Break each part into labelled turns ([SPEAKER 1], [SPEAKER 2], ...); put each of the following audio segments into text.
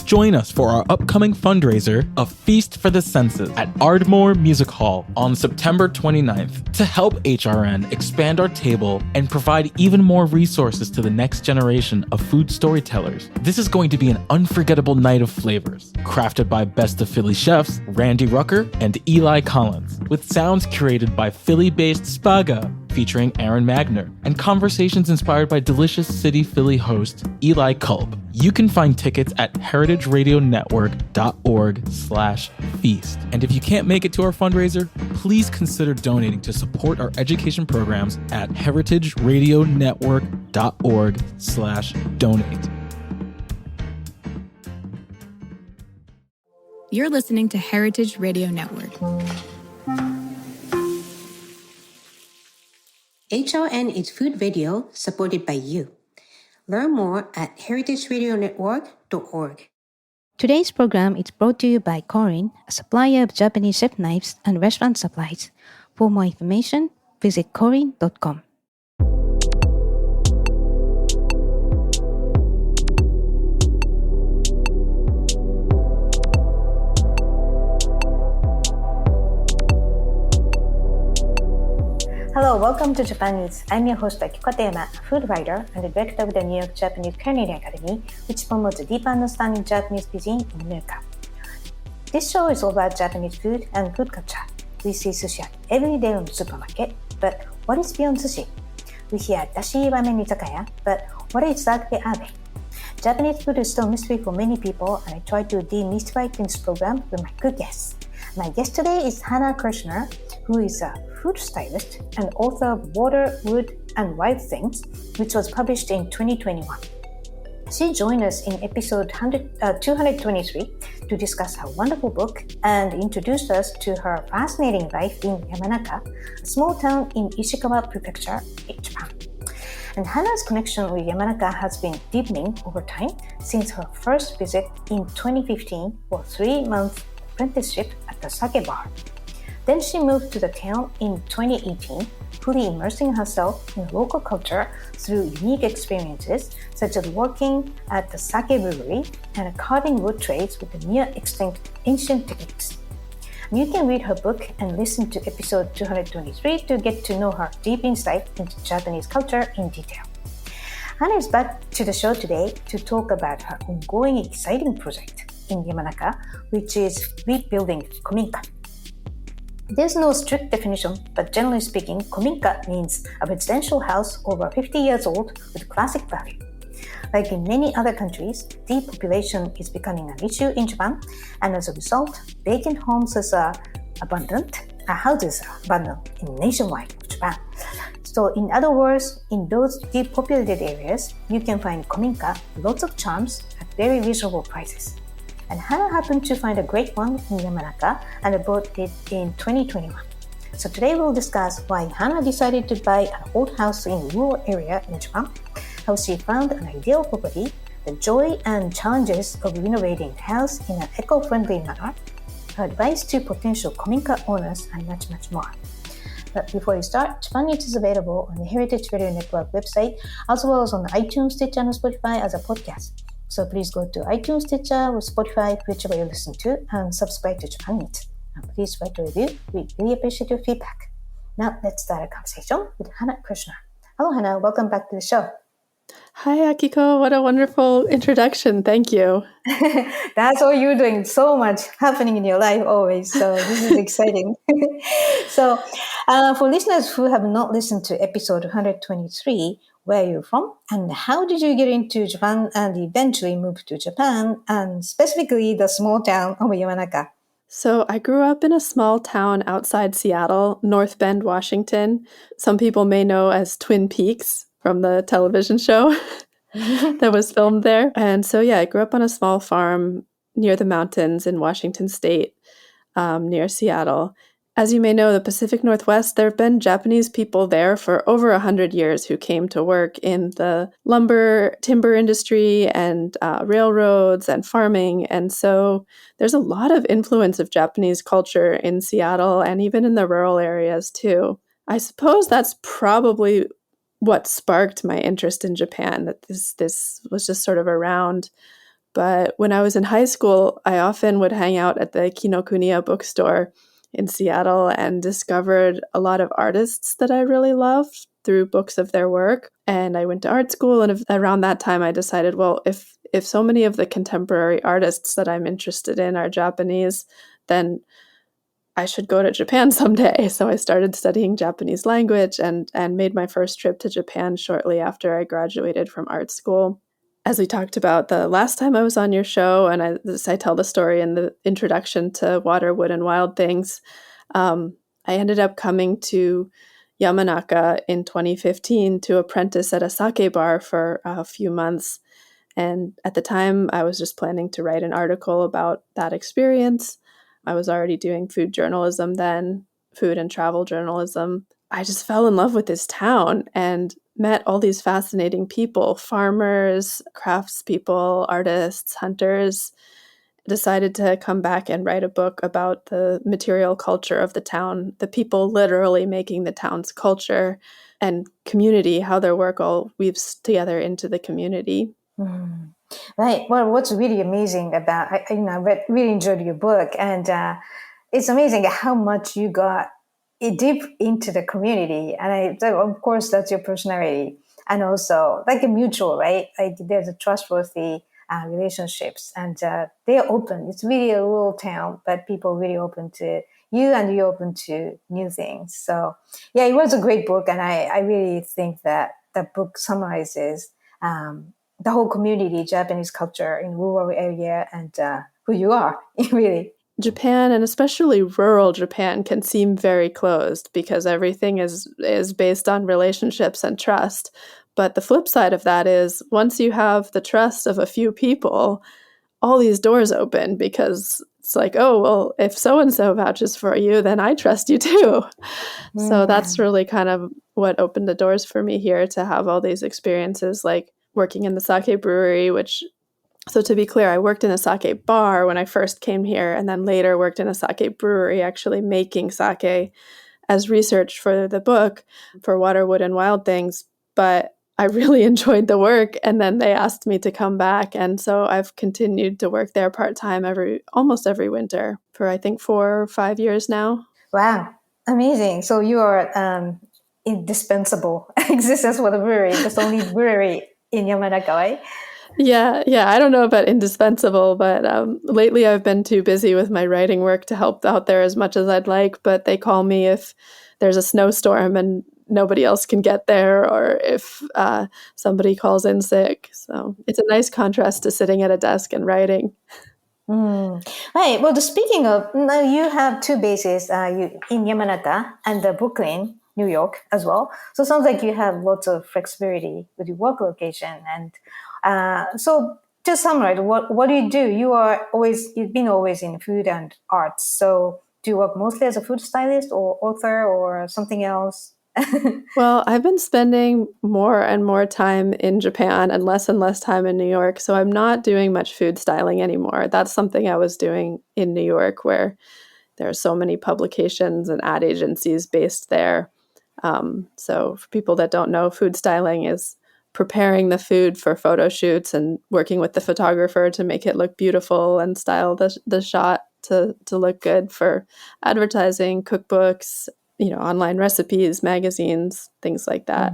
[SPEAKER 1] Join us for our upcoming fundraiser, A Feast for the Senses, at Ardmore Music Hall on September 29th to help HRN expand our table and provide even more resources to the next generation of food storytellers. This is going to be an unforgettable night of flavors, crafted by Best of Philly chefs Randy Rucker and Eli Collins, with sounds curated by Philly-based Spaga, featuring Aaron Magner, and conversations inspired by Delicious City Philly host Eli Kulp. You can find tickets at heritageradionetwork.org/feast. And if you can't make it to our fundraiser, please consider donating to support our education programs at heritageradionetwork.org/donate.
[SPEAKER 2] You're listening to Heritage Radio Network.
[SPEAKER 3] HRN is food radio supported by you. Learn more at heritageradionetwork.org.
[SPEAKER 4] Today's program is brought to you by Korin, a supplier of Japanese chef knives and restaurant supplies. For more information, visit korin.com. Hello, welcome to Japan Eats. I'm your host Akiko Katayama, a food writer and the director of the New York Japanese Culinary Academy, which promotes a deep understanding of Japanese cuisine in America. This show is all about Japanese food and food culture. We see sushi every day on the supermarket, but what is beyond sushi? We hear dashi ramen izakaya, but what exactly are they? Japanese food is still a mystery for many people, and I try to demystify it in this program with my good guests. My guest today is Hannah Kirshner, who is a food stylist and author of Water, Wood, and Wild Things, which was published in 2021. She joined us in episode 223 to discuss her wonderful book and introduced us to her fascinating life in Yamanaka, a small town in Ishikawa Prefecture, Japan. And Hannah's connection with Yamanaka has been deepening over time since her first visit in 2015 for a 3-month apprenticeship at the sake bar. Then she moved to the town in 2018, fully immersing herself in local culture through unique experiences such as working at the sake brewery and carving wood trays with the near-extinct ancient techniques. You can read her book and listen to episode 223 to get to know her deep insight into Japanese culture in detail. Hannah is back to the show today to talk about her ongoing exciting project in Yamanaka, which is rebuilding Kominka. There's no strict definition, but generally speaking, Kominka means a residential house over 50 years old with classic value. Like in many other countries, depopulation is becoming an issue in Japan, and as a result, vacant houses are abundant in nationwide Japan. So in other words, in those depopulated areas, you can find Kominka, lots of charms at very reasonable prices. And Hannah happened to find a great one in Yamanaka and bought it in 2021. So today we'll discuss why Hannah decided to buy an old house in a rural area in Japan, how she found an ideal property, the joy and challenges of renovating the house in an eco-friendly manner, her advice to potential Kominka owners, and much, much more. But before we start, Japan Eats is available on the Heritage Radio Network website, as well as on iTunes, Stitcher, and Spotify as a podcast. So please go to iTunes, Stitcher, or Spotify, whichever you listen to, and subscribe to Japan Eats. And please write a review. We really appreciate your feedback. Now let's start a conversation with Hannah Kirshner. Hello, Hannah. Welcome back to the show.
[SPEAKER 5] Hi, Akiko. What a wonderful introduction. Thank you.
[SPEAKER 4] That's all you're doing. So much happening in your life always. So this is exciting. So for listeners who have not listened to episode 123, where are you from and how did you get into Japan and eventually move to Japan, and specifically the small town of Yamanaka?
[SPEAKER 5] So I grew up in a small town outside Seattle, North Bend, Washington. Some people may know as Twin Peaks from the television show that was filmed there. And so, I grew up on a small farm near the mountains in Washington State, near Seattle. As you may know, the Pacific Northwest, there have been Japanese people there for over 100 years who came to work in the timber industry and railroads and farming. And so there's a lot of influence of Japanese culture in Seattle and even in the rural areas too. I suppose that's probably what sparked my interest in Japan, that this was just sort of around But when I was in high school, I often would hang out at the Kinokuniya bookstore in Seattle and discovered a lot of artists that I really loved through books of their work. And I went to art school, and around that time I decided, well, if so many of the contemporary artists that I'm interested in are Japanese, then I should go to Japan someday. So I started studying Japanese language and made my first trip to Japan shortly after I graduated from art school. As we talked about the last time I was on your show, and I tell the story in the introduction to Water, Wood, and Wild Things, I ended up coming to Yamanaka in 2015 to apprentice at a sake bar for a few months. And at the time, I was just planning to write an article about that experience. I was already doing food journalism then, food and travel journalism. I just fell in love with this town and met all these fascinating people, farmers, craftspeople, artists, hunters. Decided to come back and write a book about the material culture of the town, the people literally making the town's culture and community, how their work all weaves together into the community.
[SPEAKER 4] Mm. Right. Well, what's really amazing about, really enjoyed your book, and it's amazing how much you got deep into the community. And of course, that's your personality. And also like a mutual, right? Like there's a trustworthy relationships, and they're open. It's really a rural town, but people are really open to you, and you're open to new things. So yeah, it was a great book. And I really think that the book summarizes the whole community, Japanese culture in rural area, and who you are, really.
[SPEAKER 5] Japan, and especially rural Japan, can seem very closed because everything is based on relationships and trust. But the flip side of that is once you have the trust of a few people, all these doors open because it's like, oh, well, if so-and-so vouches for you, then I trust you too. So that's really kind of what opened the doors for me here, to have all these experiences, like working in the sake brewery, so to be clear, I worked in a sake bar when I first came here, and then later worked in a sake brewery, actually making sake as research for the book, for Water, Wood, and Wild Things. But I really enjoyed the work, and then they asked me to come back. And so I've continued to work there part-time almost every winter for, I think, 4 or 5 years now.
[SPEAKER 4] Wow. Amazing. So you are indispensable existence for the brewery. That's the only brewery in Yamanaka, right?
[SPEAKER 5] Yeah. I don't know about indispensable, but lately I've been too busy with my writing work to help out there as much as I'd like. But they call me if there's a snowstorm and nobody else can get there, or if somebody calls in sick. So it's a nice contrast to sitting at a desk and writing.
[SPEAKER 4] Right. Well, speaking of, now you have two bases, in Yamanaka and Brooklyn, New York as well. So it sounds like you have lots of flexibility with your work location. And so to summarize, what do you do? You've been always in food and arts. So do you work mostly as a food stylist or author or something else?
[SPEAKER 5] Well, I've been spending more and more time in Japan and less time in New York. So I'm not doing much food styling anymore. That's something I was doing in New York, where there are so many publications and ad agencies based there. So for people that don't know, food styling is preparing the food for photo shoots and working with the photographer to make it look beautiful and style the shot to look good for advertising, cookbooks, online recipes, magazines, things like that.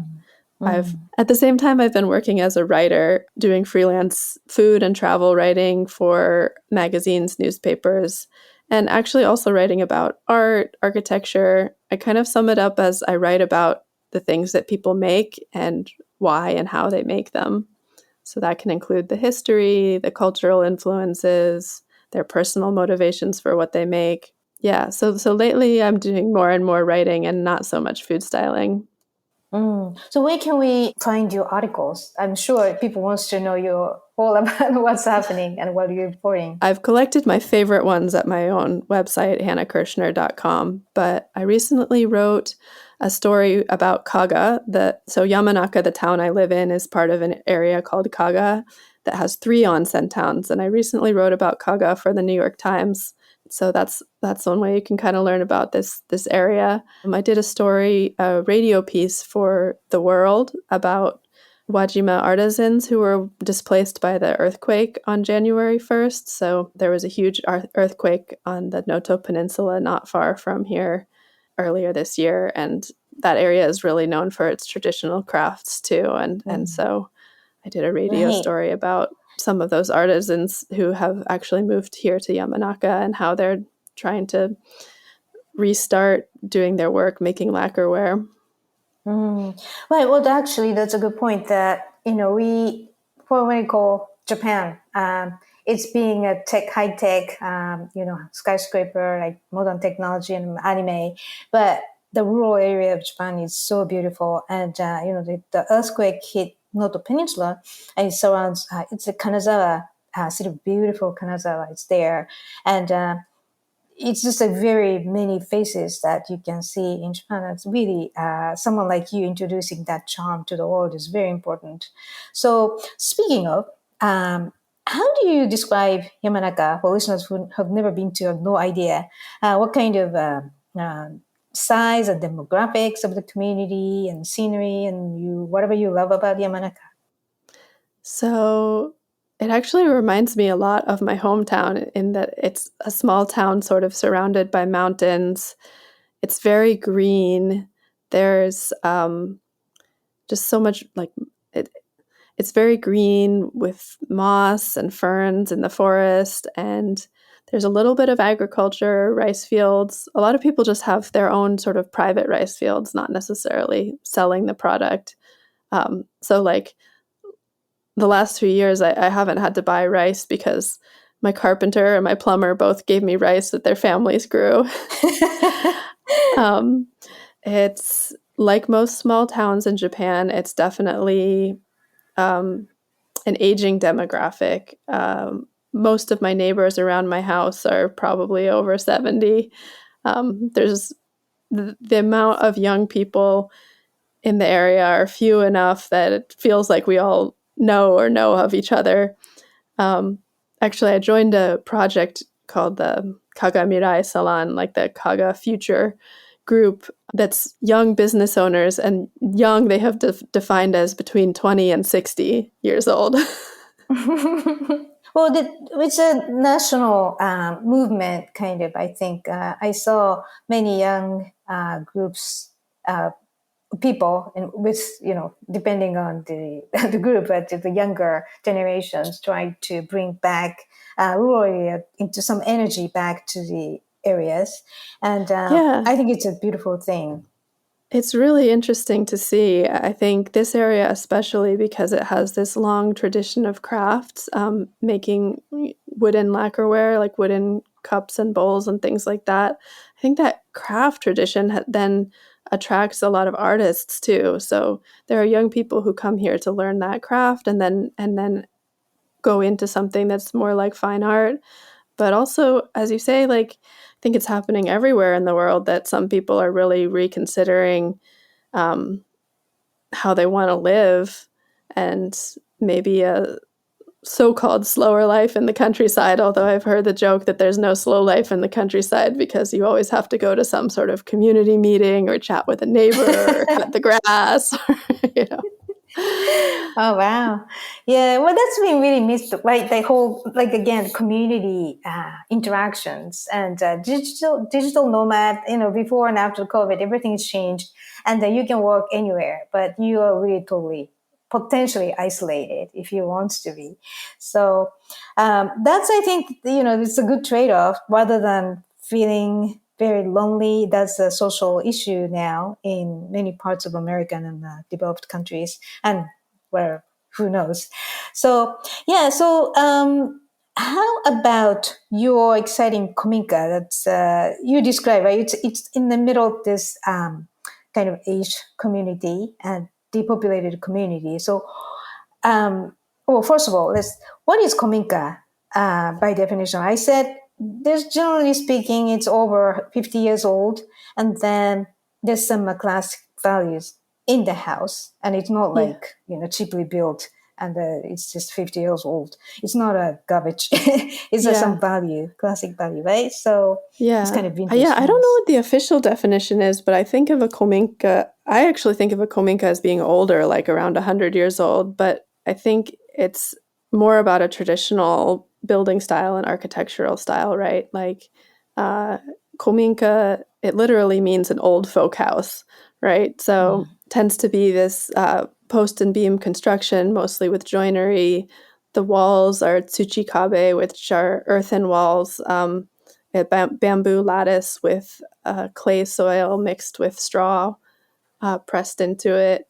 [SPEAKER 5] At the same time, I've been working as a writer, doing freelance food and travel writing for magazines, newspapers, and actually also writing about art, architecture. I kind of sum it up as I write about the things that people make and why and how they make them. So that can include the history, the cultural influences, their personal motivations for what they make. Yeah, so lately I'm doing more and more writing and not so much food styling.
[SPEAKER 4] So where can we find your articles? I'm sure people wants to know all about what's happening and what you're reporting.
[SPEAKER 5] I've collected my favorite ones at my own website, hannahkirschner.com, but I recently wrote a story about Kaga. So Yamanaka, the town I live in, is part of an area called Kaga that has 3 onsen towns, and I recently wrote about Kaga for the New York Times. So that's one way you can kind of learn about this area. I did a radio piece for The World about Wajima artisans who were displaced by the earthquake on January 1st. So there was a huge earthquake on the Noto Peninsula not far from here earlier this year. And that area is really known for its traditional crafts too. And so I did a radio
[SPEAKER 4] Right.
[SPEAKER 5] story about some of those artisans who have actually moved here to Yamanaka and how they're trying to restart doing their work making lacquerware.
[SPEAKER 4] Right. Well, actually, that's a good point. That when we call Japan, it's being a high tech, skyscraper, like modern technology and anime, but the rural area of Japan is so beautiful, and the earthquake hit Noto Peninsula, and it surrounds. It's a Kanazawa city, beautiful Kanazawa. It's there, and it's just a very many faces that you can see in Japan. It's really someone like you introducing that charm to the world is very important. So speaking of, how do you describe Yamanaka for listeners who have never been to, have no idea what kind of size and demographics of the community and scenery and whatever you love about Yamanaka?
[SPEAKER 5] So it actually reminds me a lot of my hometown in that it's a small town sort of surrounded by mountains. It's very green. There's just so much it's very green with moss and ferns in the forest, and there's a little bit of agriculture, rice fields. A lot of people just have their own sort of private rice fields, not necessarily selling the product. So like the last 2 years, I haven't had to buy rice because my carpenter and my plumber both gave me rice that their families grew. It's like most small towns in Japan, it's definitely an aging demographic. Most of my neighbors around my house are probably over 70. There's the amount of young people in the area are few enough that it feels like we all know of each other. Actually, I joined a project called the Kaga Mirai Salon, like the Kaga Future group that's young business owners, and young they have defined as between 20 and 60 years old.
[SPEAKER 4] Well, it's a national movement, kind of. I think I saw many young groups, people, and with depending on the the group, but the younger generations trying to bring back rural area into some energy back to the areas, and
[SPEAKER 5] Yeah.
[SPEAKER 4] I think it's a beautiful thing.
[SPEAKER 5] It's really interesting to see. I think this area, especially because it has this long tradition of crafts, making wooden lacquerware, like wooden cups and bowls and things like that. I think that craft tradition then attracts a lot of artists too. So there are young people who come here to learn that craft and then go into something that's more like fine art. But also, as you say, like I think it's happening everywhere in the world that some people are really reconsidering how they want to live, and maybe a so-called slower life in the countryside, although I've heard the joke that there's no slow life in the countryside because you always have to go to some sort of community meeting or chat with a neighbor or cut the grass.
[SPEAKER 4] Oh wow, yeah. Well, that's been really missed, right? The whole, like, again, community interactions and digital nomad. Before and after COVID, everything's changed, and you can work anywhere, but you are really totally potentially isolated if you want to be. So that's, I think, it's a good trade-off rather than feeling very lonely. That's a social issue now in many parts of America and developed countries, and where, who knows. So yeah. So how about your exciting Kominka? That's you describe, right? It's in the middle of this kind of age community and depopulated community. So well, first of all, what is Kominka by definition? I said there's, generally speaking, it's over 50 years old, and then there's some classic values in the house, and it's not like cheaply built and it's just 50 years old. It's not a garbage. It's some value, classic value, right? So
[SPEAKER 5] Yeah.
[SPEAKER 4] it's kind of vintage.
[SPEAKER 5] I don't know what the official definition is, but I think of a Kominka I actually think of a Kominka as being older, like around 100 years old, but I think it's more about a traditional building style and architectural style, right? Like Kominka, it literally means an old folk house, right? So tends to be this post and beam construction, mostly with joinery. The walls are tsuchikabe, which are earthen walls, bamboo lattice with clay soil mixed with straw pressed into it,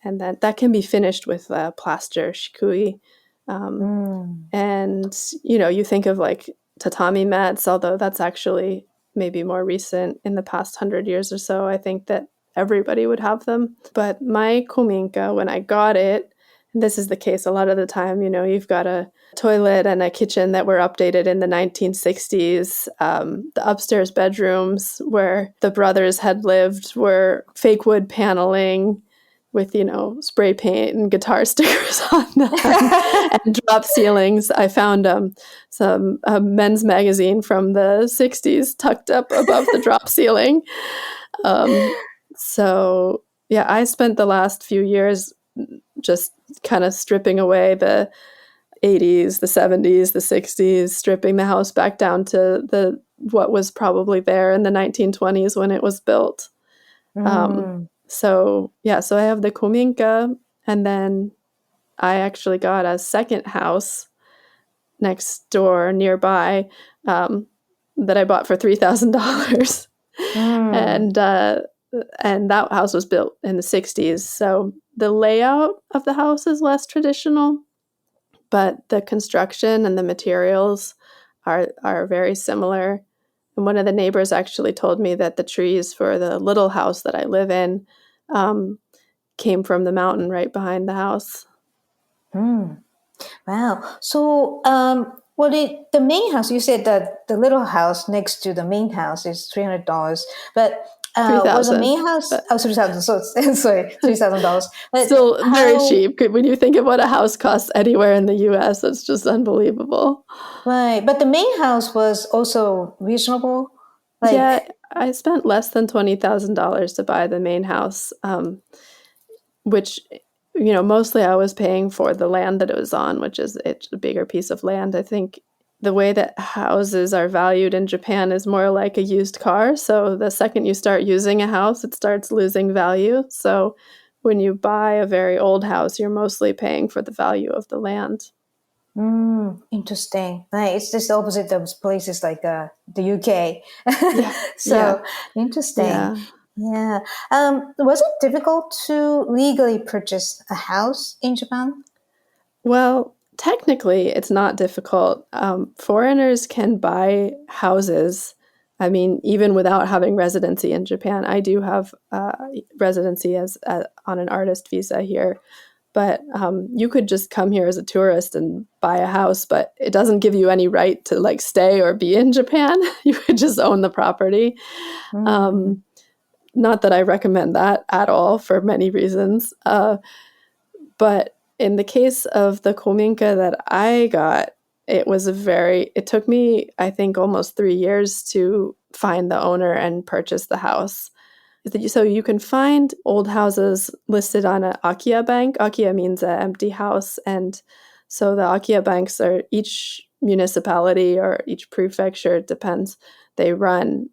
[SPEAKER 5] and that can be finished with plaster shikui. And you think of like tatami mats, although that's actually maybe more recent in the past 100 years or so. I think that everybody would have them. But my Kominka, when I got it, and this is the case a lot of the time, you've got a toilet and a kitchen that were updated in the 1960s. The upstairs bedrooms where the brothers had lived were fake wood paneling with, spray paint and guitar stickers on them and drop ceilings. I found some men's magazine from the 60s tucked up above the drop ceiling. So, yeah, I spent the last few years just kind of stripping away the 80s, the 70s, the 60s, stripping the house back down to what was probably there in the 1920s when it was built. So I have the Kominka, and then I actually got a second house next door nearby that I bought for $3,000. And that house was built in the 60s. So the layout of the house is less traditional, but the construction and the materials are very similar. And one of the neighbors actually told me that the trees for the little house that I live in came from the mountain right behind the house.
[SPEAKER 4] Wow. So, the main house, you said that the little house next to the main house is $300, but was the main house? Oh, 3,000. So, sorry, $3,000.
[SPEAKER 5] Still very cheap. When you think of what a house costs anywhere in the U.S., it's just unbelievable.
[SPEAKER 4] Right. But the main house was also reasonable?
[SPEAKER 5] Yeah, I spent less than $20,000 to buy the main house, which, mostly I was paying for the land that it was on, which is it's a bigger piece of land. I think the way that houses are valued in Japan is more like a used car. So the second you start using a house, it starts losing value. So when you buy a very old house, you're mostly paying for the value of the land.
[SPEAKER 4] Interesting. Right. It's just the opposite of places like the UK. Interesting. Yeah. Was it difficult to legally purchase a house in Japan?
[SPEAKER 5] Well, technically, it's not difficult. Foreigners can buy houses. I mean, even without having residency in Japan. I do have residency as on an artist visa here. But you could just come here as a tourist and buy a house, but it doesn't give you any right to like stay or be in Japan. You could just own the property. Not that I recommend that at all for many reasons. But in the case of the Kominka that I got, it took me, I think, almost 3 years to find the owner and purchase the house. So you can find old houses listed on an Akiya bank. Akiya means an empty house. And so the Akiya banks are each municipality or each prefecture, it depends. They run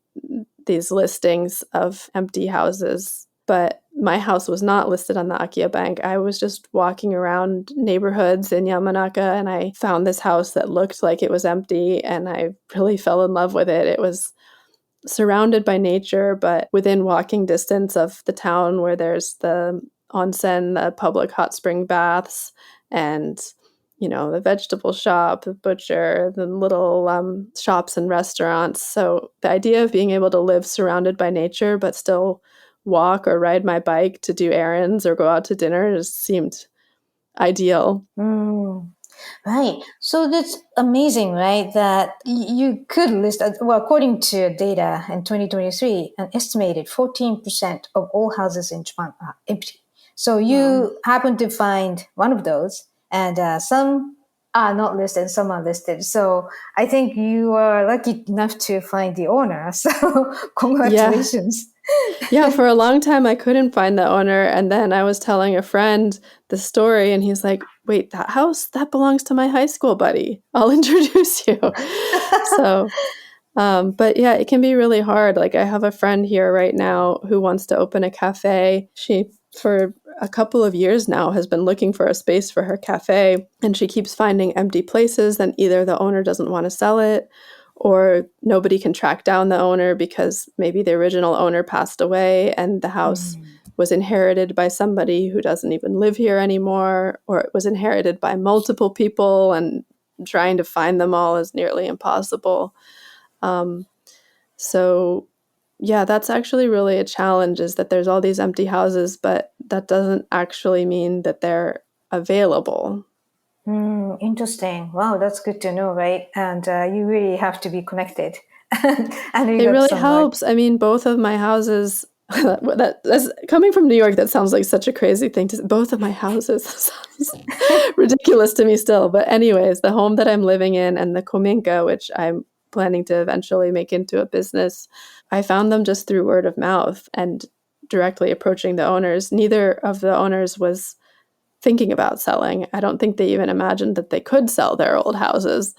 [SPEAKER 5] these listings of empty houses. But my house was not listed on the Akiya bank. I was just walking around neighborhoods in Yamanaka and I found this house that looked like it was empty and I really fell in love with it. It was surrounded by nature, but within walking distance of the town where there's the onsen, the public hot spring baths, and the vegetable shop, the butcher, the little shops and restaurants. So the idea of being able to live surrounded by nature, but still walk or ride my bike to do errands or go out to dinner just seemed ideal.
[SPEAKER 4] Right. So that's amazing, right? That you could list, according to data in 2023, an estimated 14% of all houses in Japan are empty. So you happen to find one of those, and some are not listed, some are listed. So I think you are lucky enough to find the owner. So congratulations.
[SPEAKER 5] Yeah, for a long time I couldn't find the owner, and then I was telling a friend the story, and he's like, "Wait, that house that belongs to my high school buddy. I'll introduce you." So, but yeah, it can be really hard. Like I have a friend here right now who wants to open a cafe. She, for a couple of years now, has been looking for a space for her cafe, and she keeps finding empty places. And either the owner doesn't want to sell it, or nobody can track down the owner because maybe the original owner passed away and the house was inherited by somebody who doesn't even live here anymore, or it was inherited by multiple people, and trying to find them all is nearly impossible. Um, so yeah, that's actually really a challenge, is that there's all these empty houses, but that doesn't actually mean that they're available.
[SPEAKER 4] Interesting. Wow, that's good to know, right? And you really have to be connected and
[SPEAKER 5] It
[SPEAKER 4] look up
[SPEAKER 5] really
[SPEAKER 4] someone.
[SPEAKER 5] helps. I mean, both of my houses, that's coming from New York, that sounds like such a crazy thing to say. Both of my houses sounds ridiculous to me still. But anyways, the home that I'm living in and the Kominka, which I'm planning to eventually make into a business, I found them just through word of mouth and directly approaching the owners. Neither of the owners was thinking about selling. I don't think they even imagined that they could sell their old houses.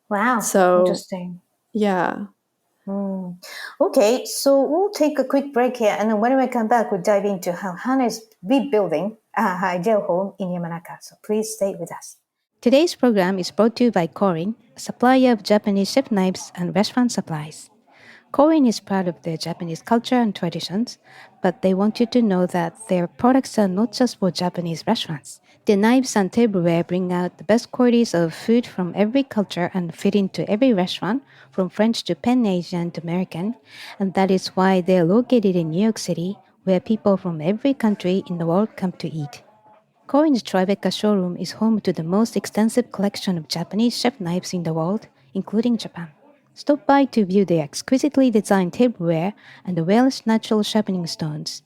[SPEAKER 4] Wow,
[SPEAKER 5] So,
[SPEAKER 4] interesting.
[SPEAKER 5] yeah.
[SPEAKER 4] Okay, so we'll take a quick break here, and then when we come back, we'll dive into how Hannah is rebuilding her ideal home in Yamanaka. So please stay with us. Today's program is brought to you by Korin, a supplier of Japanese chef knives and restaurant supplies. Korean is proud of their Japanese culture and traditions, but they want you to know that their products are not just for Japanese restaurants. Their knives and tableware bring out the best qualities of food from every culture and fit into every restaurant, from French to Pan-Asian to American, and that is why they're located in New York City, where people from every country in the world come to eat. Korin's Tribeca showroom is home to the most extensive collection of Japanese chef knives in the world, including Japan. Stop by to view their exquisitely designed tableware and the Welsh natural sharpening stones.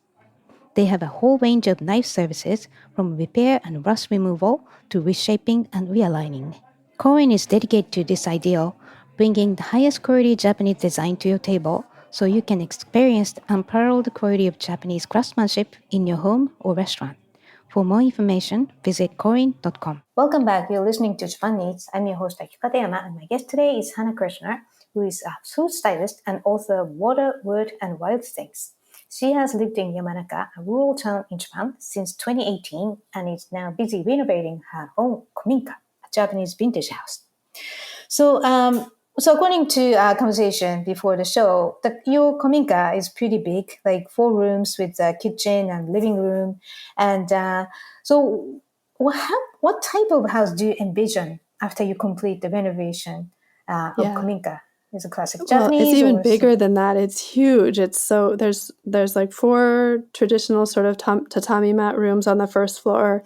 [SPEAKER 4] They have a whole range of knife services, from repair and rust removal to reshaping and realigning. Korin is dedicated to this ideal, bringing the highest quality Japanese design to your table so you can experience the unparalleled quality of Japanese craftsmanship in your home or restaurant. For more information, visit korin.com. Welcome back. You're listening to Japan Needs. I'm your host, Akiko Katayama, and my guest today is Hannah Kirshner, who is a food stylist and author of Water, Word, and Wild Things. She has lived in Yamanaka, a rural town in Japan, since 2018 and is now busy renovating her home, Kominka, a Japanese vintage house. So according to our conversation before the show, your Kominka is pretty big, like 4 rooms with a kitchen and living room. And so what type of house do you envision after you complete the renovation of
[SPEAKER 5] Yeah.
[SPEAKER 4] Kominka? Is it classic
[SPEAKER 5] Well, it's
[SPEAKER 4] Japanese
[SPEAKER 5] even
[SPEAKER 4] or
[SPEAKER 5] bigger than that. It's huge. It's so there's like 4 traditional sort of tatami mat rooms on the first floor,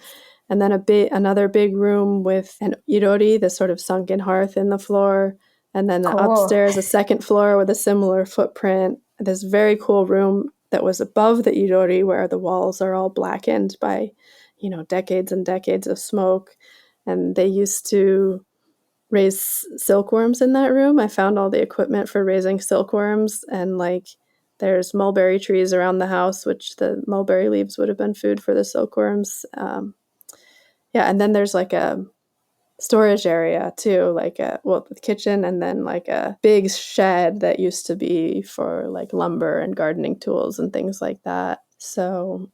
[SPEAKER 5] and then another big room with an irori, the sort of sunken hearth in the floor, and then
[SPEAKER 4] cool?
[SPEAKER 5] upstairs a second floor with a similar footprint. This very cool room that was above the irori, where the walls are all blackened by, decades and decades of smoke, and they used to raise silkworms in that room. I found all the equipment for raising silkworms, and there's mulberry trees around the house, which the mulberry leaves would have been food for the silkworms. Yeah, and then there's like a storage area too, the kitchen, and then like a big shed that used to be for like lumber and gardening tools and things like that. So,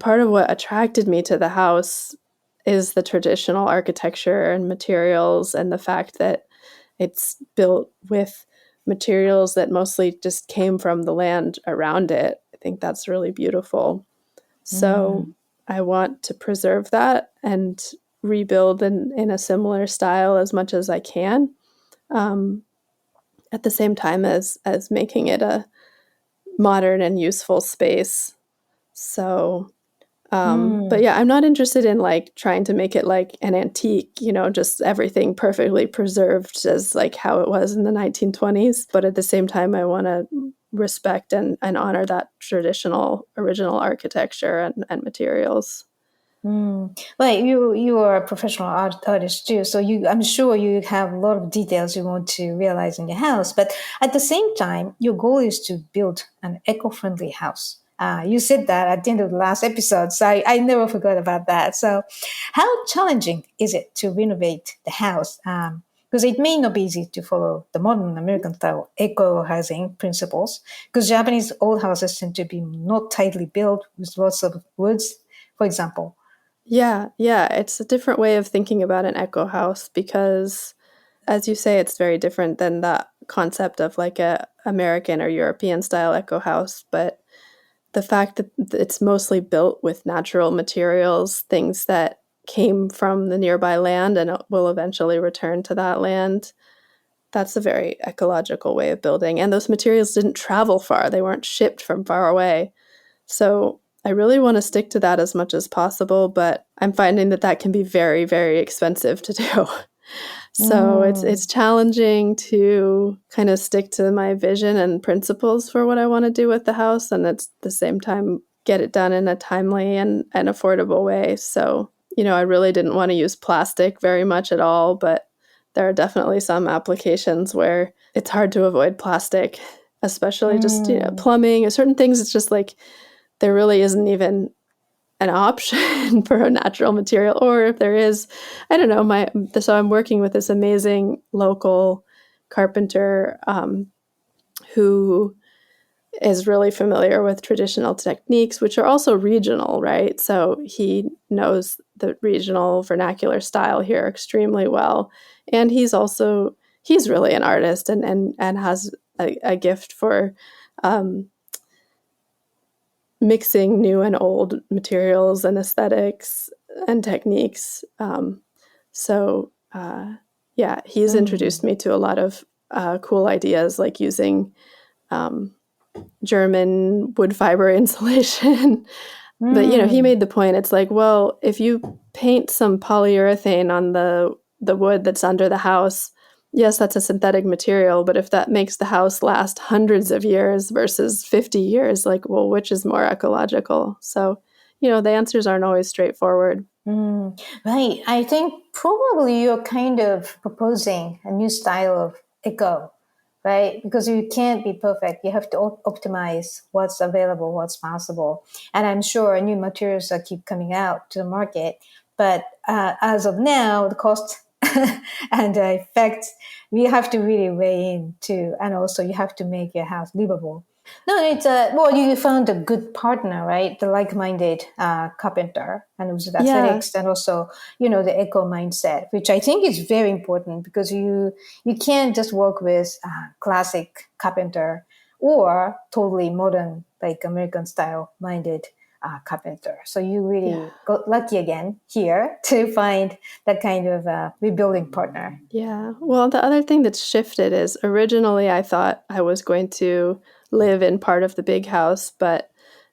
[SPEAKER 5] part of what attracted me to the house is the traditional architecture and materials, and the fact that it's built with materials that mostly just came from the land around it. I think that's really beautiful. So I want to preserve that and rebuild in a similar style as much as I can, at the same time as making it a modern and useful space. So, but yeah, I'm not interested in like trying to make it like an antique, just everything perfectly preserved as like how it was in the 1920s. But at the same time, I want to respect and honor that traditional original architecture and materials.
[SPEAKER 4] Well, you are a professional artist too, so I'm sure you have a lot of details you want to realize in your house. But at the same time, your goal is to build an eco-friendly house. You said that at the end of the last episode, so I never forgot about that. So, how challenging is it to renovate the house? Because it may not be easy to follow the modern American style eco housing principles, because Japanese old houses tend to be not tightly built with lots of woods, for example.
[SPEAKER 5] Yeah, it's a different way of thinking about an eco house because, as you say, it's very different than the concept of like a American or European style eco house. But the fact that it's mostly built with natural materials, things that came from the nearby land and will eventually return to that land, that's a very ecological way of building. And those materials didn't travel far, they weren't shipped from far away. So I really want to stick to that as much as possible, but I'm finding that that can be very, very expensive to do. So it's challenging to kind of stick to my vision and principles for what I want to do with the house, and at the same time get it done in a timely and affordable way. So, I really didn't want to use plastic very much at all, but there are definitely some applications where it's hard to avoid plastic, especially just plumbing or certain things. It's just like there really isn't even an option for a natural material, or if there is, I don't know. So I'm working with this amazing local carpenter who is really familiar with traditional techniques, which are also regional, right? So he knows the regional vernacular style here extremely well, and he's really an artist and has a gift for mixing new and old materials and aesthetics and techniques. He's introduced me to a lot of cool ideas, like using German wood fiber insulation. But, he made the point, it's like, well, if you paint some polyurethane on the wood that's under the house, yes, that's a synthetic material, but if that makes the house last hundreds of years versus 50 years, like, well, which is more ecological? So, the answers aren't always straightforward.
[SPEAKER 4] Right. I think probably you're kind of proposing a new style of eco, right? Because you can't be perfect. You have to optimize what's available, what's possible. And I'm sure new materials are keep coming out to the market. But as of now, the cost and the effects, you have to really weigh in too. And also you have to make your house livable. No, it's you found a good partner, right? The like-minded carpenter, and it was the aesthetics, and also the eco mindset, which I think is very important because you can't just work with classic carpenter or totally modern, like American style minded carpenter. So you really got lucky again here to find that kind of rebuilding partner.
[SPEAKER 5] Yeah. Well, the other thing that's shifted is originally I thought I was going to live in part of the big house, but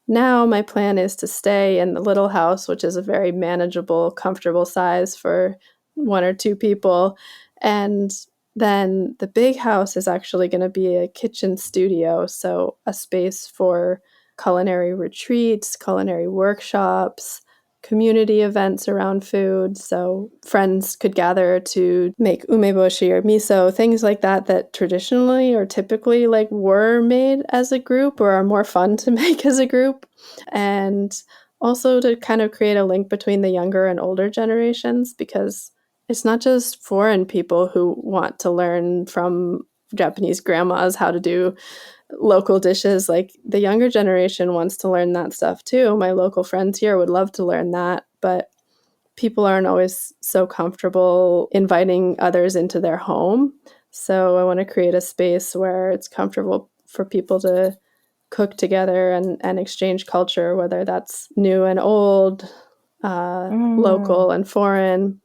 [SPEAKER 5] now my plan is to stay in the little house, which is a very manageable, comfortable size for one or two people. And then the big house is actually going to be a kitchen studio, so a space for culinary retreats, culinary workshops, community events around food. So friends could gather to make umeboshi or miso, things like that traditionally or typically like were made as a group or are more fun to make as a group. And also to kind of create a link between the younger and older generations, because it's not just foreign people who want to learn from Japanese grandmas how to do local dishes. Like the younger generation wants to learn that stuff too. My local friends here would love to learn that, but people aren't always so comfortable inviting others into their home. So I want to create a space where it's comfortable for people to cook together and exchange culture, whether that's new and old, local and foreign.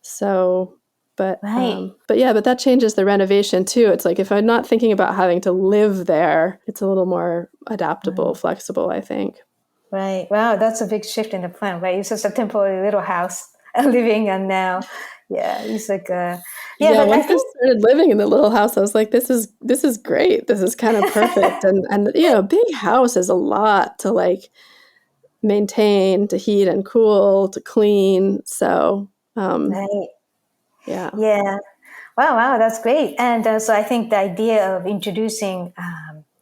[SPEAKER 5] So but that changes the renovation too. It's like if I'm not thinking about having to live there, it's a little more adaptable, flexible, I think.
[SPEAKER 4] Right. Wow, that's a big shift in the plan, right? It's just a temporary little house living, and now, it's like but
[SPEAKER 5] once I started living in the little house, I was like, this is great. This is kind of perfect. and big house is a lot to like maintain, to heat and cool, to clean. So,
[SPEAKER 4] Right.
[SPEAKER 5] yeah.
[SPEAKER 4] Yeah. Wow, that's great. And so I think the idea of introducing,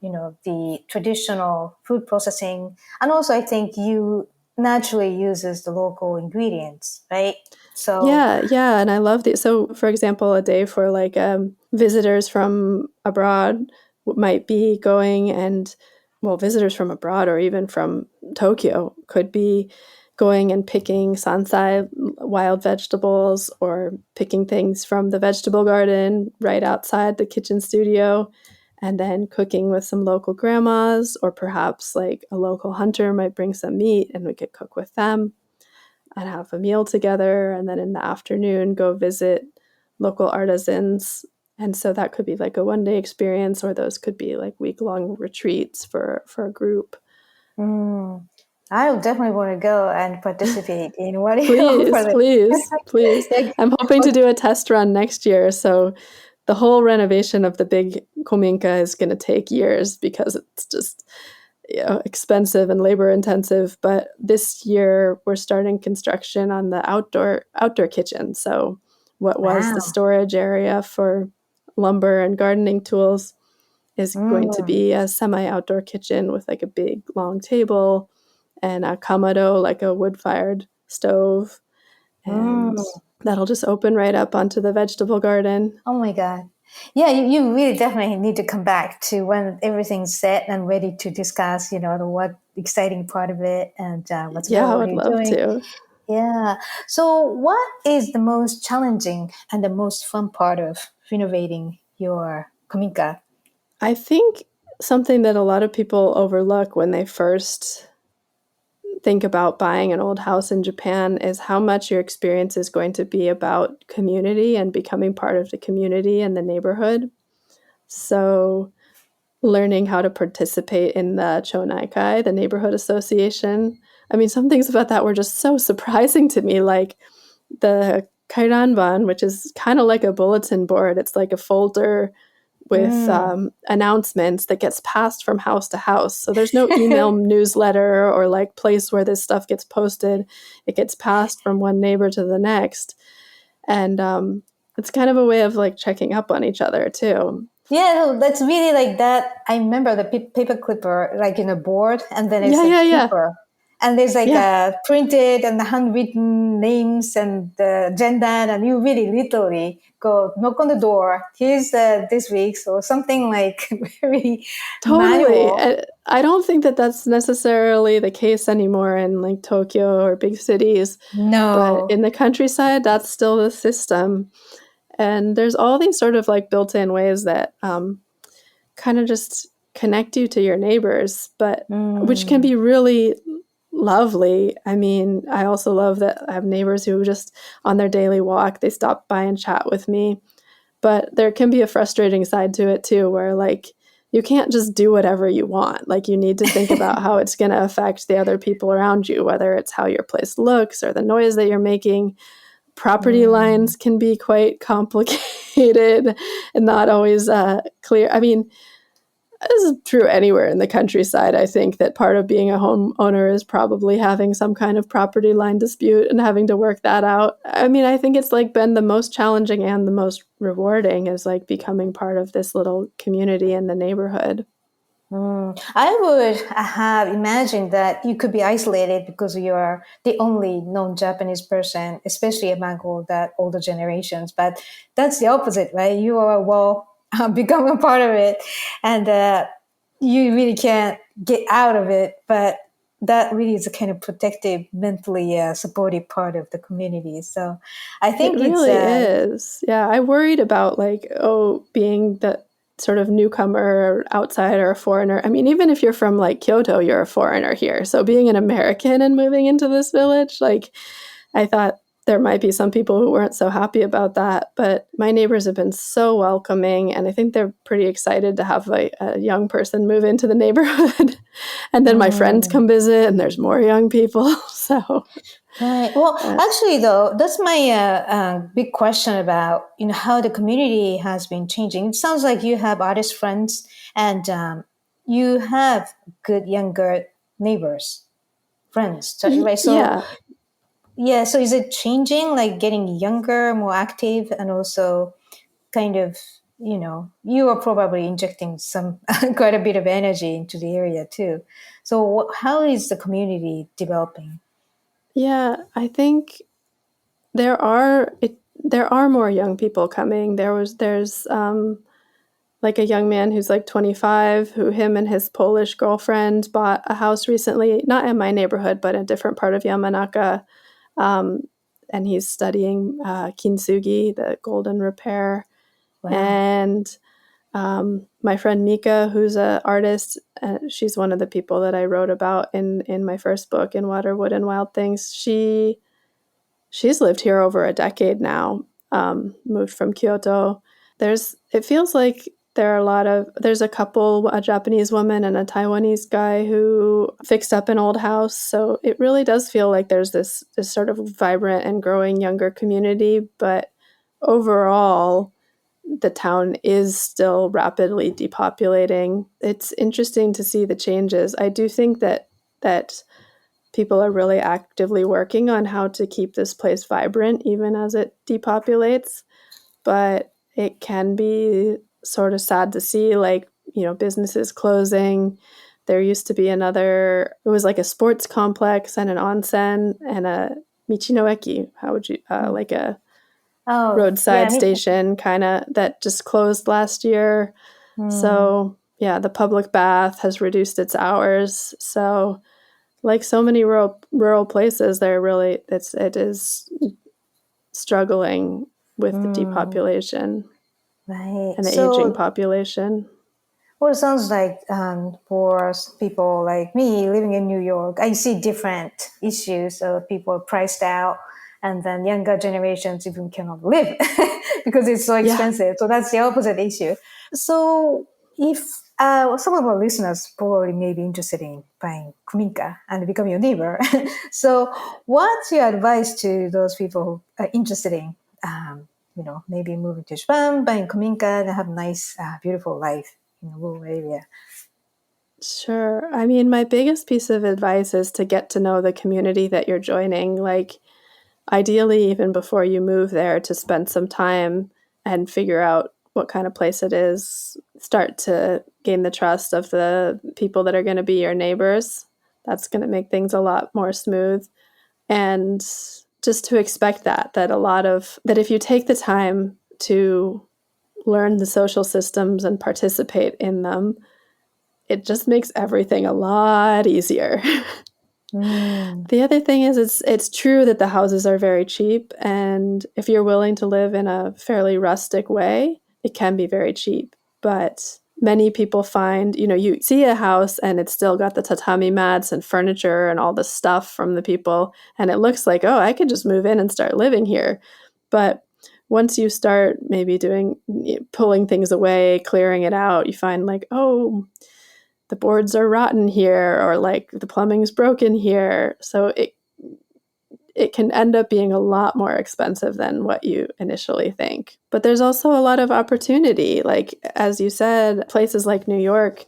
[SPEAKER 4] the traditional food processing, and also I think you naturally uses the local ingredients, right? So,
[SPEAKER 5] Yeah, and I love the so for example, a day for like visitors from abroad might be going and well, visitors from abroad or even from Tokyo could be going and picking sansai wild vegetables or picking things from the vegetable garden right outside the kitchen studio and then cooking with some local grandmas or perhaps like a local hunter might bring some meat and we could cook with them and have a meal together and then in the afternoon go visit local artisans. And so that could be like a one-day experience or those could be like week-long retreats for a group.
[SPEAKER 4] I will definitely want to go and participate in what you
[SPEAKER 5] Please,
[SPEAKER 4] offer.
[SPEAKER 5] please, please.
[SPEAKER 4] Like,
[SPEAKER 5] I'm hoping to do a test run next year. So the whole renovation of the big Kominka is going to take years because it's just expensive and labor intensive. But this year we're starting construction on the outdoor kitchen. So what was the
[SPEAKER 4] wow.
[SPEAKER 5] storage area for lumber and gardening tools is going to
[SPEAKER 4] Mm,
[SPEAKER 5] be a semi-outdoor kitchen with like a big long table and a kamado, like a wood-fired stove, and
[SPEAKER 4] mm.
[SPEAKER 5] that'll just open right up onto the vegetable garden.
[SPEAKER 4] Oh my God. Yeah, you really definitely need to come back to when everything's set and ready to discuss, the what exciting part of it and what's
[SPEAKER 5] Yeah,
[SPEAKER 4] good,
[SPEAKER 5] I
[SPEAKER 4] what
[SPEAKER 5] would
[SPEAKER 4] you're
[SPEAKER 5] love
[SPEAKER 4] doing.
[SPEAKER 5] to.
[SPEAKER 4] Yeah. So, what is the most challenging and the most fun part of renovating your Kominka?
[SPEAKER 5] I think something that a lot of people overlook when they first think about buying an old house in Japan is how much your experience is going to be about community and becoming part of the community and the neighborhood. So, learning how to participate in the Chonaikai, the neighborhood association. I mean, some things about that were just so surprising to me, like the kairanban, which is kind of like a bulletin board. It's like a folder with
[SPEAKER 4] Mm.
[SPEAKER 5] announcements that gets passed from house to house. So there's no email newsletter or like place where this stuff gets posted. It gets passed from one neighbor to the next, and it's kind of a way of like checking up on each other too.
[SPEAKER 4] Yeah, no, that's really like that. I remember the paper clipper, like in a board, and then it's
[SPEAKER 5] Yeah,
[SPEAKER 4] a
[SPEAKER 5] yeah, yeah,
[SPEAKER 4] paper. And there's like
[SPEAKER 5] yeah.
[SPEAKER 4] printed and handwritten names and the gender, and you really literally go knock on the door. Here's this week's or something like very
[SPEAKER 5] Totally.
[SPEAKER 4] manual.
[SPEAKER 5] I don't think that that's necessarily the case anymore in like Tokyo or big cities, but
[SPEAKER 4] No.
[SPEAKER 5] in the countryside, that's still the system. And there's all these sort of like built in ways that kind of just connect you to your neighbors, but which can
[SPEAKER 4] Mm.
[SPEAKER 5] be really lovely. I mean, I also love that I have neighbors who just on their daily walk, they stop by and chat with me. But there can be a frustrating side to it too, where like you can't just do whatever you want. Like you need to think about how it's going to affect the other people around you, whether it's how your place looks or the noise that you're making. Property
[SPEAKER 4] Mm.
[SPEAKER 5] lines can be quite complicated and not always clear. I mean, this is true anywhere in the countryside. I think that part of being a homeowner is probably having some kind of property line dispute and having to work that out. I mean, I think it's like been the most challenging and the most rewarding is like becoming part of this little community in the neighborhood.
[SPEAKER 4] I would have imagined that you could be isolated because you are the only non-Japanese person, especially among all that older generations. But that's the opposite, right? You are well become a part of it, and you really can't get out of it. But that really is a kind of protective, mentally supportive part of the community. So I
[SPEAKER 5] It
[SPEAKER 4] think it's
[SPEAKER 5] really is. Yeah, I worried about like, oh, being the sort of newcomer or outsider or foreigner. I mean, even if you're from like Kyoto, you're a foreigner here. So being an American and moving into this village, like I thought there might be some people who weren't so happy about that, but my neighbors have been so welcoming, and I think they're pretty excited to have a young person move into the neighborhood. And then my friends
[SPEAKER 4] mm,
[SPEAKER 5] come visit, and there's more young people. So,
[SPEAKER 4] right. Well,
[SPEAKER 5] uh,
[SPEAKER 4] actually, though, that's my big question about how the community has been changing. It sounds like you have artist friends and you have good younger neighbors. friends, right? So
[SPEAKER 5] Yeah.
[SPEAKER 4] yeah, so is it changing, like getting younger, more active, and also kind of, you are probably injecting some quite a bit of energy into the area too. So how is the community developing?
[SPEAKER 5] Yeah, I think there are more young people coming. There's like a young man who's like 25 who him and his Polish girlfriend bought a house recently, not in my neighborhood, but in a different part of Yamanaka. Um, and he's studying kintsugi, the golden repair.
[SPEAKER 4] Wow.
[SPEAKER 5] And my friend Mika, who's an artist, she's one of the people that I wrote about in my first book, In Water, Wood, and Wild Things. She's lived here over a decade now, moved from Kyoto. It feels like there's a couple, a Japanese woman and a Taiwanese guy who fixed up an old house. So it really does feel like there's this sort of vibrant and growing younger community. But overall, the town is still rapidly depopulating. It's interesting to see the changes. I do think that people are really actively working on how to keep this place vibrant even as it depopulates, but it can be sort of sad to see, like, businesses closing. There used to be it was like a sports complex and an onsen and a michinoeki, how would you like a
[SPEAKER 4] Oh, yeah.
[SPEAKER 5] roadside station kind of, that just closed last year. So yeah, the public bath has reduced its hours. So like so many rural places, it is struggling with the depopulation
[SPEAKER 4] Right.
[SPEAKER 5] and the aging
[SPEAKER 4] So,
[SPEAKER 5] population.
[SPEAKER 4] well, it sounds like for people like me living in New York, I see different issues of people priced out, and then younger generations even cannot live because it's so
[SPEAKER 5] Yeah,
[SPEAKER 4] expensive. So that's the opposite issue. So if some of our listeners probably may be interested in buying Kominka and become your neighbor, so what's your advice to those people who are interested in, maybe moving to Japan, buying Kominka, and have a nice, beautiful life in a rural area?
[SPEAKER 5] sure. I mean, my biggest piece of advice is to get to know the community that you're joining. Like, ideally, even before you move there, to spend some time and figure out what kind of place it is. Start to gain the trust of the people that are going to be your neighbors. That's going to make things a lot more smooth. And just to expect that if you take the time to learn the social systems and participate in them, it just makes everything a lot easier. The other thing is, it's true that the houses are very cheap, and if you're willing to live in a fairly rustic way, it can be very cheap. But many people find, you see a house and it's still got the tatami mats and furniture and all the stuff from the people, and it looks like, oh, I could just move in and start living here. But once you start maybe pulling things away, clearing it out, you find like, oh, the boards are rotten here, or like the plumbing's broken here. So it can end up being a lot more expensive than what you initially think. But there's also a lot of opportunity. Like, as you said, places like New York,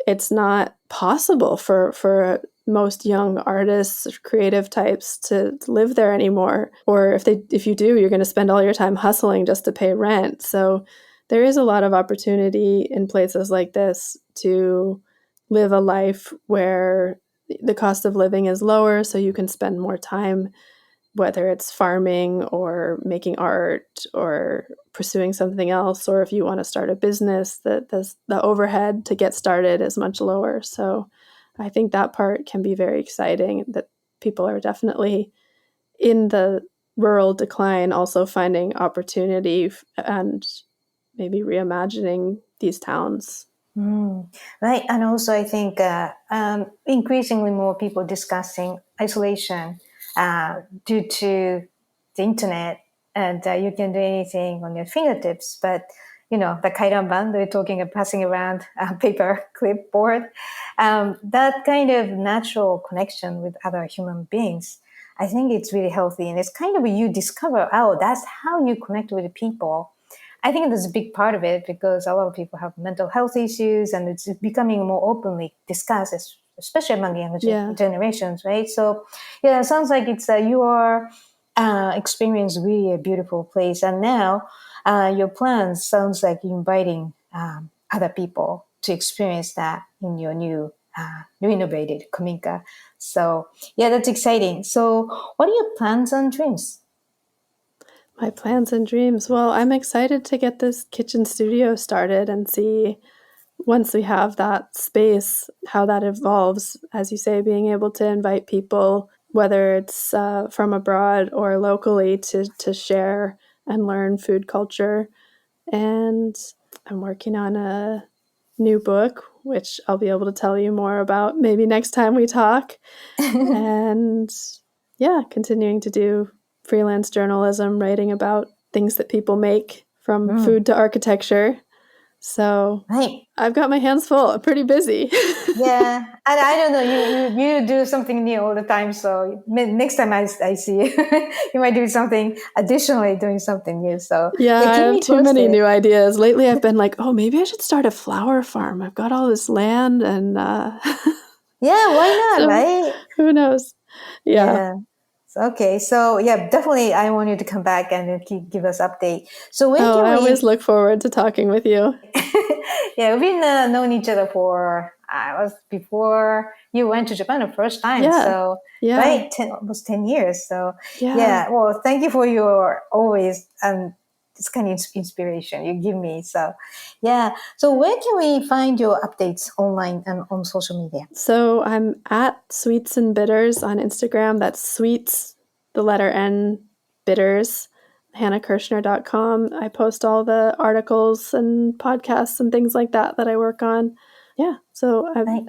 [SPEAKER 5] it's not possible for most young artists, creative types, to live there anymore. Or if you do, you're going to spend all your time hustling just to pay rent. So there is a lot of opportunity in places like this to live a life where the cost of living is lower, so you can spend more time, whether it's farming or making art or pursuing something else, or if you want to start a business, the overhead to get started is much lower. So I think that part can be very exciting, that people are definitely in the rural decline also finding opportunity and maybe reimagining these towns.
[SPEAKER 4] Right. And also, I think increasingly more people discussing isolation due to the internet, and you can do anything on your fingertips. But, the kairanban, they're talking of passing around a paper clipboard, that kind of natural connection with other human beings, I think it's really healthy. And it's kind of you discover, oh, that's how you connect with people. I think that's a big part of it, because a lot of people have mental health issues, and it's becoming more openly discussed, especially among younger
[SPEAKER 5] Yeah.
[SPEAKER 4] generations, right? So, yeah, it sounds like it's your experience really a beautiful place. And now your plans sounds like inviting other people to experience that in your new renovated Kominka. So, yeah, that's exciting. So, what are your plans and dreams?
[SPEAKER 5] My plans and dreams. Well, I'm excited to get this kitchen studio started and see once we have that space, how that evolves. As you say, being able to invite people, whether it's from abroad or locally, to share and learn food culture. And I'm working on a new book, which I'll be able to tell you more about maybe next time we talk. And yeah, continuing to do freelance journalism, writing about things that people make from food to architecture. So
[SPEAKER 4] Right.
[SPEAKER 5] I've got my hands full. I'm pretty busy.
[SPEAKER 4] Yeah, and I don't know. You do something new all the time. So next time I see you, you might do something additionally, doing something new. So
[SPEAKER 5] Yeah, I
[SPEAKER 4] keep
[SPEAKER 5] have
[SPEAKER 4] me
[SPEAKER 5] too many
[SPEAKER 4] posted.
[SPEAKER 5] new ideas. Lately, I've been like, oh, maybe I should start a flower farm. I've got all this land and
[SPEAKER 4] Yeah, why not?
[SPEAKER 5] so
[SPEAKER 4] Right?
[SPEAKER 5] who knows? Yeah.
[SPEAKER 4] Yeah. Okay. So yeah, definitely. I want you to come back and give us update. So when
[SPEAKER 5] Oh,
[SPEAKER 4] can
[SPEAKER 5] I
[SPEAKER 4] we?
[SPEAKER 5] always look forward to talking with you.
[SPEAKER 4] Yeah, we've been known each other for was before you went to Japan the first time.
[SPEAKER 5] Yeah.
[SPEAKER 4] So
[SPEAKER 5] Yeah.
[SPEAKER 4] right, almost 10 years. So
[SPEAKER 5] Yeah.
[SPEAKER 4] well, thank you for your always this kind of inspiration you give me. So yeah. So where can we find your updates online and on social media?
[SPEAKER 5] So I'm at Sweets and Bitters on Instagram. That's sweets, the letter N, bitters, hannahkirshner.com. I post all the articles and podcasts and things like that I work on. Yeah. So I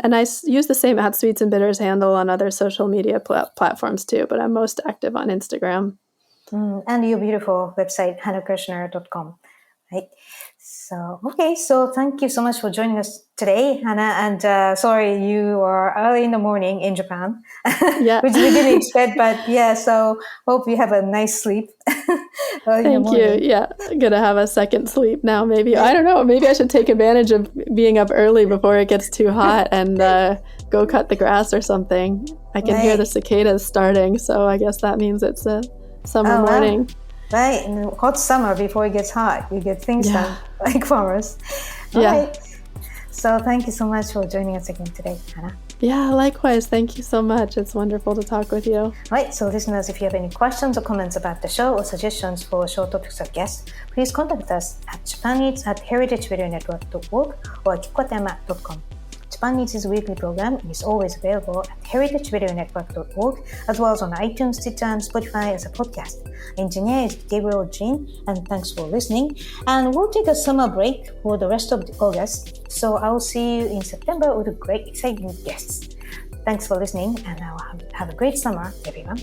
[SPEAKER 5] use the same at Sweets and Bitters handle on other social media platforms too, but I'm most active on Instagram.
[SPEAKER 4] And your beautiful website, hannahkirshner.com. Right. So, okay. So thank you so much for joining us today, Hannah. And sorry, you are early in the morning in Japan,
[SPEAKER 5] Yeah.
[SPEAKER 4] which we didn't expect, but yeah. So hope you have a nice sleep.
[SPEAKER 5] Thank you. Yeah. Gonna have a second sleep now, maybe. I don't know. Maybe I should take advantage of being up early before it gets too hot and go cut the grass or something. I can hear the cicadas starting, so I guess that means it's a summer morning.
[SPEAKER 4] Wow. Right, in hot summer before it gets hot, you get things done like farmers. All right. So thank you so much for joining us again today, Hannah.
[SPEAKER 5] Yeah, likewise. Thank you so much. It's wonderful to talk with you.
[SPEAKER 4] All right, so listeners, if you have any questions or comments about the show or suggestions for show topics or guests, please contact us at japaneats@heritageradionetwork.org or kikotema.com. Japan Needs is a weekly program and is always available at heritageradionetwork.org as well as on iTunes, Stitcher, and Spotify as a podcast. Engineer is Gabriel Jean, and thanks for listening. And we'll take a summer break for the rest of August, so I'll see you in September with great, exciting guests. Thanks for listening, and have a great summer, everyone.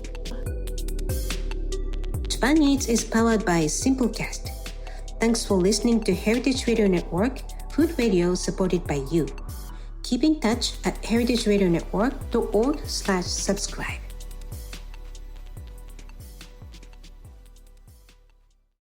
[SPEAKER 3] Japan Needs is powered by Simplecast. Thanks for listening to Heritage Radio Network, food radio supported by you. Keep in touch at heritageradionetwork.org/subscribe.